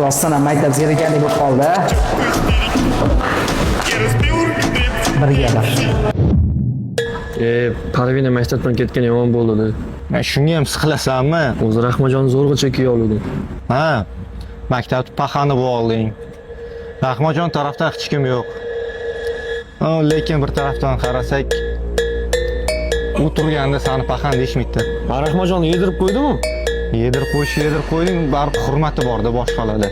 rostdan ham maktab zerikarli bo'lib qoldi. Birga bir. Parvina maktabdan ketgan yomon bo'ldi. Shunga ham siqilasanmi? O'zi Rahmojonni zo'rg'a kiya oldim. Ha, maktabni paxani bo'lding. Rahmojon tarafda hech kim yo'q. Lekin bir tarafdan qarasak, u turganda seni paxan deyishmaydi. Rahmojonni yedirib qo'ydimi? Yedirib qo'yding, baribir hurmati bor-da boshqalarda.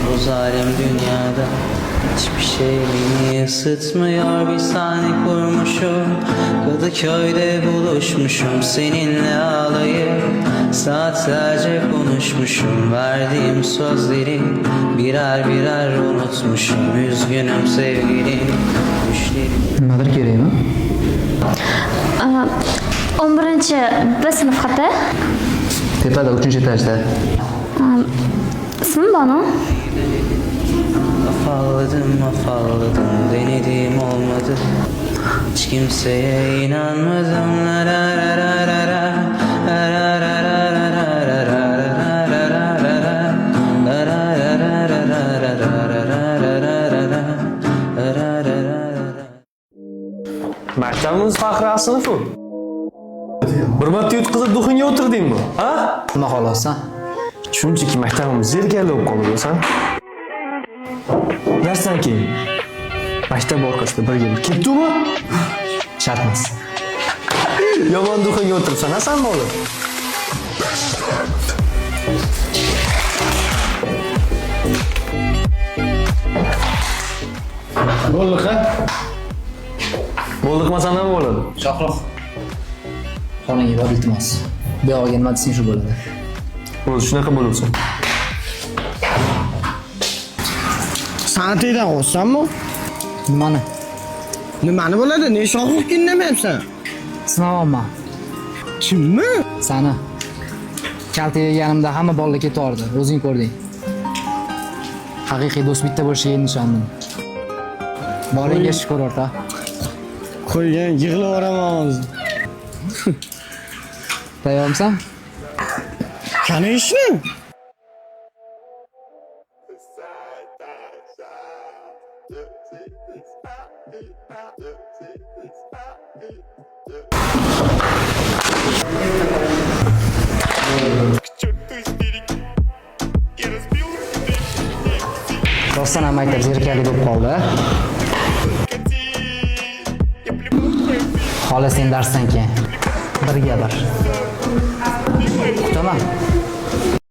Bu zalim dünyada hiçbir şey beni ısıtmıyor. Bir sahne kurmuşum, Kadıköy'de buluşmuşum. Seninle ağlayıp saatlerce konuşmuşum. Verdiğim sözleri birer birer unutmuşum. Üzgünüm sevgilim, düşlerim. Nimadir kerakmi? 11-B sinf xati. Tepada 3-etajda. İsmim Banu. Afalladım, denedim olmadı. Hiç kimseye inanmadım. La la la la la la. La la la la la la la la la la la la. La la la la la la la la la la la. La la la la la. Maktabimiz faxriy sinfi. Bir marta yutqizib duxinga o'tirdingmi? Ha? Nima xohlasan? Shunchaki maktabimiz zerikarli bo'lib qoldi-san. Darsdan keyin maktab orqasida birga ketdimi? Shart emas. Yomon duxinga o'tiribsan, san bola. Bo'ldi-ha? Bo'ldiqmasam ham bo'ladi. Shohruh. Xonaga bor iltimos. Bu yoqqa nima desang shu bo'ladi. O'zi shunaqa bo'lsa. Sanatiydan qo'ysanmi? Nimani? Nimani bo'ladi? Ne Shohruh indamayapsan? Sinamayman. Kimni? Sani. Kalta yeganimda hamma bolalar ketardi. O'zing ko'rding. Haqiqiy do'st bitta bo'lishiga ishondim. Boringga shukur o'rta. Qo'ygan yig'laveraman hozir. Tayyormisan? Qani ishni? Rostdan ham maktab zerikarli bo'lib qoldi. Xola sen darsdan keyin birga bir. Kutaman.